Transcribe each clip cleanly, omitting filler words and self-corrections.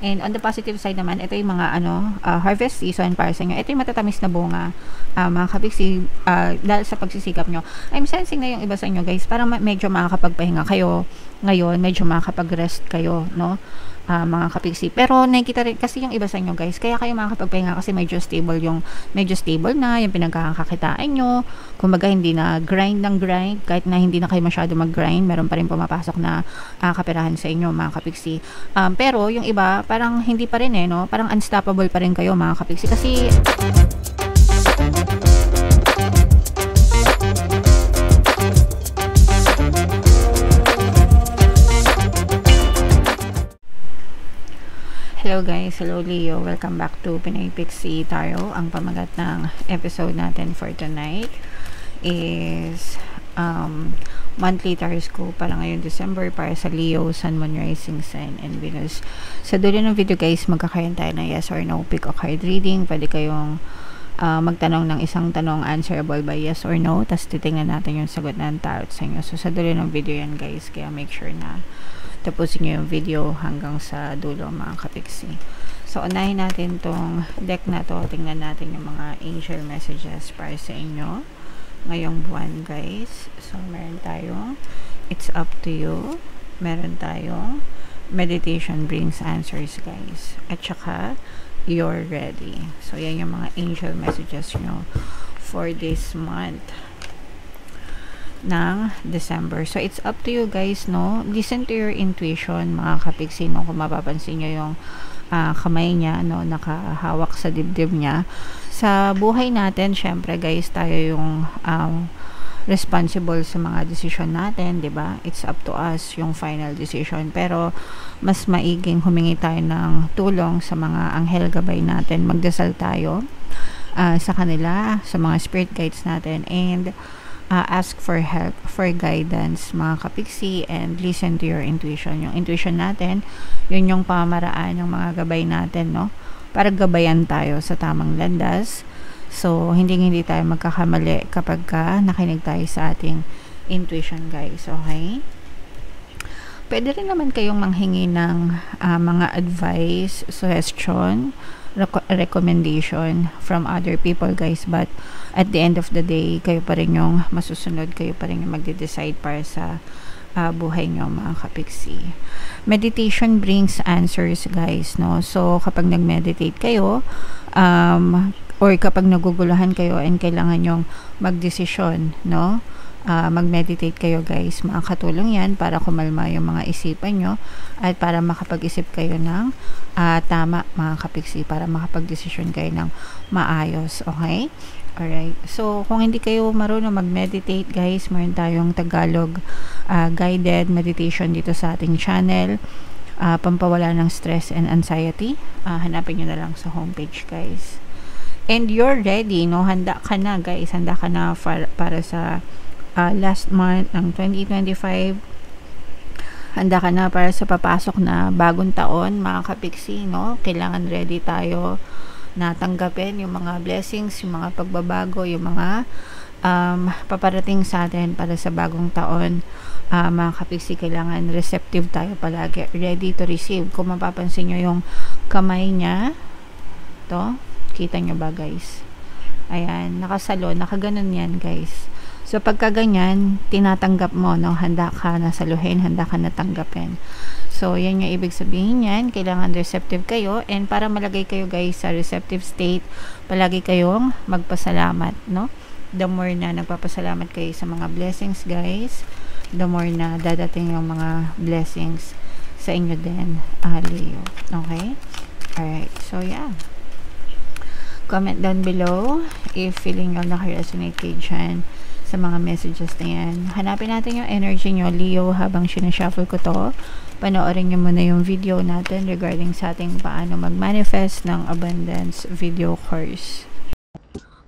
And on the positive side naman, ito yung mga harvest season para sa inyo. Ito yung matatamis na bunga, mga kapiksi, dahil sa pagsisikap nyo. I'm sensing na yung iba sa inyo guys, parang medyo makakapagpahinga kayo ngayon, medyo makakapag-rest kayo, no? Mga kapiksi. Pero nakikita rin kasi yung iba sa inyo guys, kaya kayo makakapagpahinga kasi medyo stable na yung pinagkakakitaan nyo. Kumbaga hindi na grind ng grind, kahit na hindi na kayo masyado mag-grind, meron pa rin pumapasok na kaperahan sa inyo mga kapiksi. Pero yung iba parang hindi pa rin no? Parang unstoppable pa rin kayo mga kapiksi kasi hello guys, hello Leo, welcome back to Pinay Pixie Tarot. Ang pamagat ng episode natin for tonight is monthly horoscope para ngayong December para sa Leo, Sun, Moon, Rising Sign, and Venus. Sa dulo ng video guys, magkakaroon tayo ng yes or no pick o card reading. Pwede kayong magtanong ng isang tanong answerable by yes or no, tapos titingnan natin yung sagot ng tarot sa inyo. So sa dulo ng video yan guys, kaya make sure na tapusin nyo yung video hanggang sa dulo mga kapiksi. So unahin natin tong deck na to, tingnan natin yung mga angel messages para sa inyo ngayong buwan guys. So meron tayong it's up to you, meron tayong meditation brings answers guys, at saka you're ready. So yan yung mga angel messages nyo for this month ng December. So it's up to you guys, no? Listen to your intuition mga kapiksi, no? Kung mapapansin nyo yung kamay niya, no? Nakahawak sa dibdib niya. Sa buhay natin, syempre guys, tayo yung responsible sa mga decision natin, 'di ba? It's up to us yung final decision. Pero mas maiging humingi tayo ng tulong sa mga anghel gabay natin. Magdasal tayo sa kanila, sa mga spirit guides natin, and ask for help, for guidance mga kapiksi, and listen to your intuition. Yung intuition natin, yun yung pamamaraan ng mga gabay natin, no? Para gabayan tayo sa tamang landas. So, hindi tayo magkakamali kapag nakinig tayo sa ating intuition guys, okay? Pwede rin naman kayong manghingi ng mga advice, suggestion, recommendation from other people guys, but at the end of the day, kayo pa rin yung masusunod, kayo pa rin yung magde-decide para sa buhay nyo mga kapiksi. Meditation brings answers guys, no? So kapag nag-meditate kayo, or kapag naguguluhan kayo and kailangan nyong magdesisyon, no? Mag-meditate kayo guys, makakatulong yan para kumalma yung mga isipan nyo at para makapag-isip kayo ng tama mga kapiksi, para makapag-desisyon kayo ng maayos, okay? Alright, so kung hindi kayo marunong mag-meditate guys, meron tayong Tagalog guided meditation dito sa ating channel, pampawala ng stress and anxiety. Hanapin nyo na lang sa homepage guys. And you're ready, no? Handa ka na guys, handa ka na para sa last month ng 2025. Handa ka na para sa papasok na bagong taon mga kapiksi, no? Kailangan ready tayo na tanggapin yung mga blessings, yung mga pagbabago, yung mga paparating sa atin para sa bagong taon. Mga kapiksi, kailangan receptive tayo palagi, ready to receive. Kung mapapansin nyo yung kamay niya, to, kita nyo ba guys? Ayan, nakasalo, nakaganon yan guys. So pagka ganyan, tinatanggap mo, no? Handa ka na saluhin, handa ka na tanggapin. So yan yung ibig sabihin yan, kailangan receptive kayo, and para malagay kayo guys sa receptive state, palagi kayong magpasalamat, no? The more na nagpapasalamat kayo sa mga blessings guys, the more na dadating yung mga blessings sa inyo din, Leo. Okay? Alright, so yeah. Comment down below if feeling nyo naka-resonate kayo dyan sa mga messages na yan. Hanapin natin yung energy nyo, Leo, habang sinashuffle ko to. Panoorin nyo muna yung video natin regarding sa ating paano mag-manifest ng abundance video course.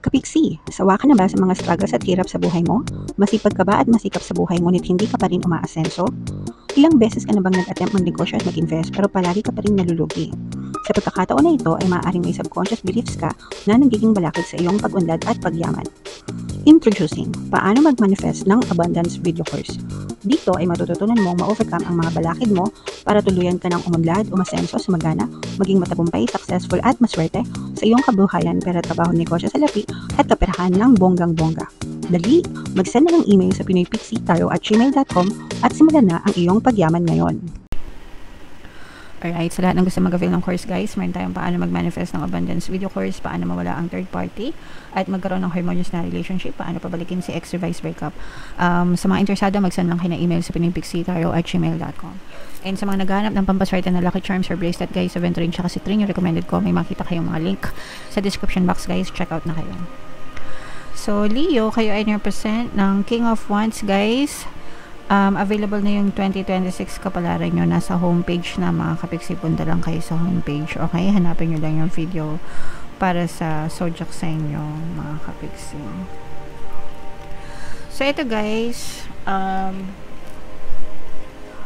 Kapiksi, sawa ka na ba sa mga struggles at hirap sa buhay mo? Masipag ka ba at masikap sa buhay ngunit hindi ka pa rin umaasenso? Ilang beses ka na bang nag-attempt mag-negosyo at mag-invest pero palagi ka pa rin nalulugi? Sa pagkakataon na ito ay maaaring may subconscious beliefs ka na nagiging balakid sa iyong pag-unlad at pagyaman. Introducing, paano mag-manifest ng abundance video course. Dito ay matututunan mong ma-overcome ang mga balakid mo para tuluyan ka ng umunlad, umasenso, sumagana, maging matagumpay, successful at maswerte sa iyong kabuhayan, pera, trabaho, negosyo, salapi at kaperahan ng bonggang-bongga. Dali, mag-send na ng email sa pinoypixie@gmail.com at simulan na ang iyong pagyaman ngayon. Alright, sa lahat ng gusto mag-avail ng course guys, meron tayong paano mag-manifest ng abundance video course, paano mawala ang third party, at magkaroon ng harmonious na relationship, paano pabalikin si ex-revice breakup. Sa mga interesado, mag-send lang kayo ng email sa pinoypixie@gmail.com. And sa mga naghahanap ng pampaswerte na lucky charms or bracelet guys, sa Venturing tsaka Citrine, yung recommended ko, may makita kayong mga link sa description box guys, check out na kayo. So, Leo, kayo ay represent ng King of Wands guys. Available na yung 2026 kapalaran nyo. Nasa homepage na mga kapiksi. Punta lang kayo sa homepage. Okay? Hanapin nyo lang yung video para sa zodiac sign nyo mga kapiksi. So, ito guys,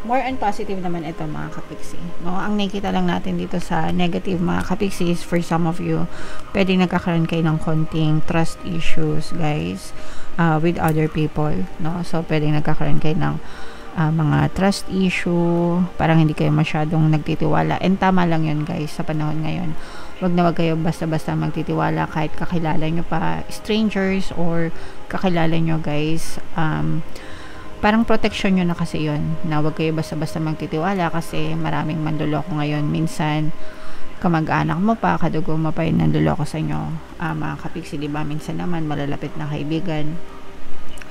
more on positive naman ito mga kapiksi. No? Ang nakikita lang natin dito sa negative mga kapiksi is for some of you, pwede nagkakaroon kayo ng konting trust issues guys. With other people, no? So, pwedeng nagkakaroon kayo ng mga trust issue, parang hindi kayo masyadong nagtitiwala. And tama lang yun, guys, sa panahon ngayon. Wag na wag kayo basta-basta magtitiwala kahit kakilala nyo pa strangers or kakilala nyo, guys. Parang protection nyo na kasi yun, na wag kayo basta-basta magtitiwala kasi maraming manduloko ngayon. Minsan, kamag-anak mo pa, kadugo mo pa yung nanduloko sa inyo, mga kapiksi, diba? Minsan naman, malalapit na kaibigan.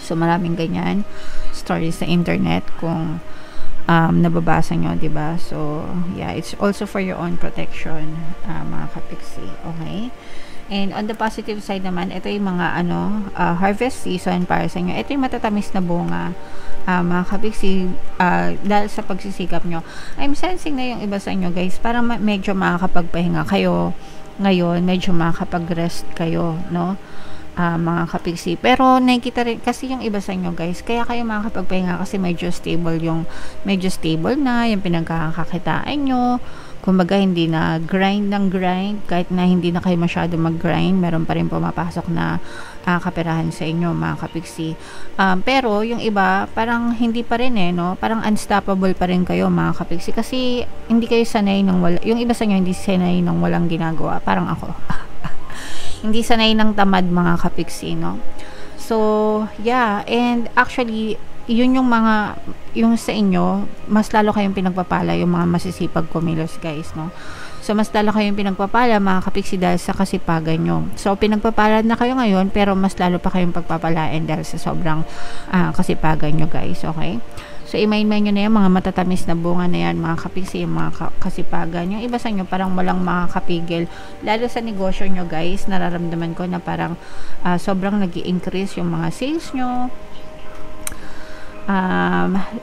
So, maraming ganyan stories sa internet kung nababasa nyo, diba? So, yeah, it's also for your own protection, mga kapiksi, okay? And on the positive side naman, ito yung mga harvest season para sa inyo. Ito yung matatamis na bunga, mga kapiksi, dahil sa pagsisikap nyo. I'm sensing na yung iba sa inyo guys, para medyo makakapagpahinga kayo ngayon, medyo makakapag-rest kayo, no? Mga kapiksi. Pero nakikita rin kasi yung iba sa inyo guys, kaya kayo makakapagpahinga kasi medyo stable na yung pinagkakakitaan nyo. Kumbaga, hindi na grind ng grind. Kahit na hindi na kayo masyado mag-grind, meron pa rin pumapasok na kaperahan sa inyo, mga kapiksi. Pero, yung iba, parang hindi pa rin no? Parang unstoppable pa rin kayo, mga kapiksi. Kasi, hindi kayo sanay ng yung iba sa inyo, hindi sanay ng walang ginagawa. Parang ako. Hindi sanay ng tamad, mga kapiksi, no? So, yeah. And, actually, yun yung sa inyo, mas lalo kayong pinagpapala yung mga masisipag kumilos guys, no? So, mas lalo kayong pinagpapala mga kapiksi dahil sa kasipagan nyo. So, pinagpapala na kayo ngayon, pero mas lalo pa kayong pagpapalain dahil sa sobrang kasipagan nyo guys, okay? So, i-main-main nyo na yan, mga matatamis na bunga na yan, mga kapiksi, yung mga kasipagan. Yung iba sa inyo, parang walang makakapigil. Lalo sa negosyo nyo guys, nararamdaman ko na parang sobrang nag-i-increase yung mga sales nyo.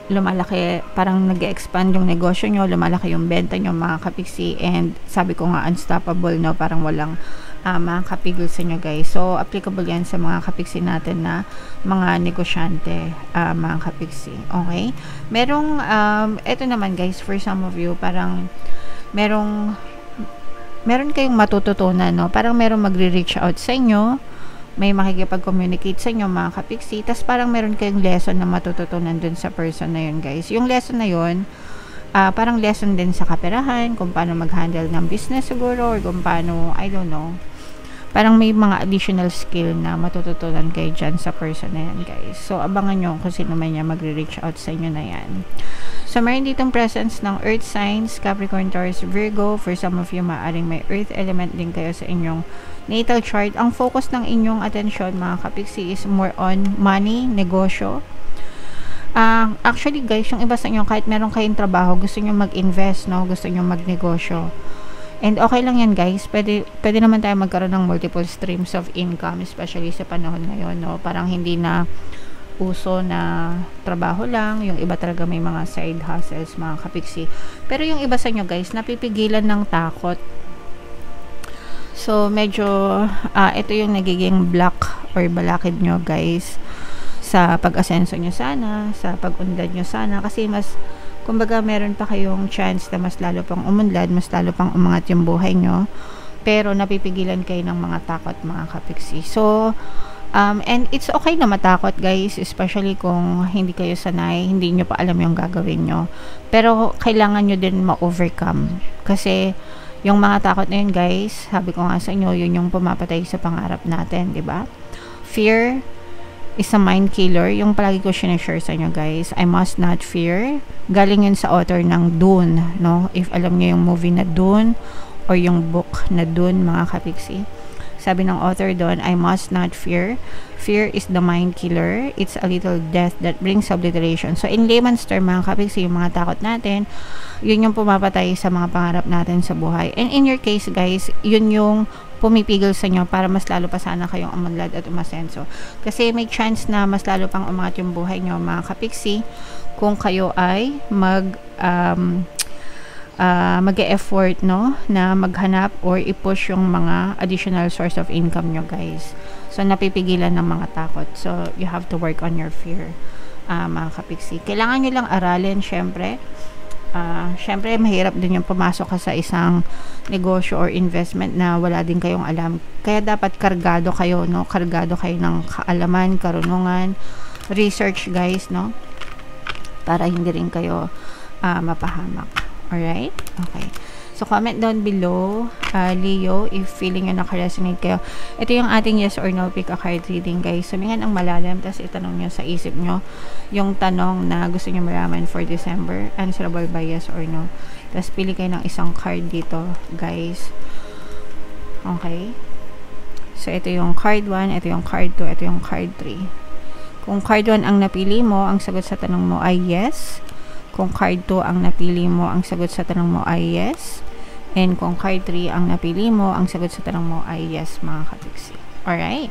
Lumalaki, parang nag-expand yung negosyo nyo, lumalaki yung benta nyo mga kapiksi, and sabi ko nga unstoppable, no? Parang walang makakapigil sa nyo guys. So, applicable yan sa mga kapiksi natin na mga negosyante, mga kapiksi, okay? Merong, eto naman guys, for some of you, parang meron kayong matututunan, no? Parang merong magre-reach out sa inyo, may makikipag-communicate sa inyo mga kapiksi, tas parang meron kayong lesson na matututunan dun sa person na yun guys. Yung lesson na yun, parang lesson din sa kaperahan, kung paano mag-handle ng business siguro, or kung paano, I don't know, parang may mga additional skill na matututunan kayo dyan sa person na yan guys. So, abangan nyo kung sino man niya magre-reach out sa inyo na yan. So, meron ditong presence ng earth signs, Capricorn, Taurus, Virgo. For some of you, maaring may earth element din kayo sa inyong natal chart. Ang focus ng inyong attention, mga kapiksi, is more on money, negosyo. Actually, guys, yung iba sa inyo, kahit meron kayong trabaho, gusto nyo mag-invest, no? Gusto nyo mag-negosyo. And okay lang yan, guys. Pwede naman tayo magkaroon ng multiple streams of income, especially sa panahon ngayon, no? Parang hindi na uso na trabaho lang, yung iba talaga may mga side hustles, mga kapiksi. Pero yung iba sa inyo guys, napipigilan ng takot. So, medyo, ito yung nagiging block or balakid nyo guys sa pag-asenso nyo sana, sa pag-unlad nyo sana, kasi mas, kumbaga meron pa kayong chance na mas lalo pang umunlad, mas lalo pang umangat yung buhay nyo, pero napipigilan kayo ng mga takot, mga kapiksi. So, And it's okay na matakot guys, especially kung hindi kayo sanay, hindi nyo pa alam yung gagawin nyo. Pero kailangan nyo din ma-overcome. Kasi yung mga takot na yun guys, sabi ko nga sa inyo, yun yung pumapatay sa pangarap natin, di ba? Fear is a mind killer. Yung palagi ko sinashare sa inyo guys, I must not fear. Galing yun sa author ng Dune, no? If alam nyo yung movie na Dune or yung book na Dune, mga kapiksi. Sabi ng author doon, I must not fear. Fear is the mind killer. It's a little death that brings obliteration. So, in layman's term, mga kapiksi, yung mga takot natin, yun yung pumapatay sa mga pangarap natin sa buhay. And in your case, guys, yun yung pumipigil sa inyo para mas lalo pa sana kayong umunlad at umasenso. Kasi may chance na mas lalo pang umangat yung buhay nyo, mga kapiksi, kung kayo ay mag-e-effort, no, na maghanap or i-push yung mga additional source of income nyo guys. So napipigilan ng mga takot. So you have to work on your fear, mga kapiksi. Kailangan nyo lang aralin, syempre. Syempre mahirap din yung pumasok ka sa isang negosyo or investment na wala din kayong alam. Kaya dapat kargado kayo, no, kargado kayo ng kaalaman, karunungan, research guys, no, para hindi rin kayo mapahamak. Alright? Okay. So, comment down below, Leo, if feeling nyo nakaresonate kayo. Ito yung ating yes or no pick a card reading, guys. Sabihin ang malalim, tapos itanong nyo sa isip nyo yung tanong na gusto nyo malaman for December. Answerable by yes or no. Tapos, pili kayo ng isang card dito, guys. Okay? So, ito yung card 1, ito yung card 2, ito yung card 3. Kung card 1 ang napili mo, ang sagot sa tanong mo ay yes. Kung card 2 ang napili mo, ang sagot sa tanong mo ay yes. And kung card 3 ang napili mo, ang sagot sa tanong mo ay yes, mga kapiksi. Alright?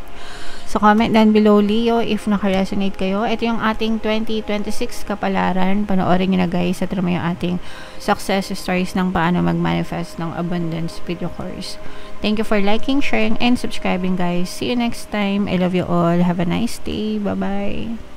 So, comment down below, Leo, if nakaresonate kayo. Ito yung ating 2026 kapalaran. Panoorin nyo na guys at naman yung ating success stories ng paano mag-manifest ng abundance video course. Thank you for liking, sharing, and subscribing guys. See you next time. I love you all. Have a nice day. Bye-bye.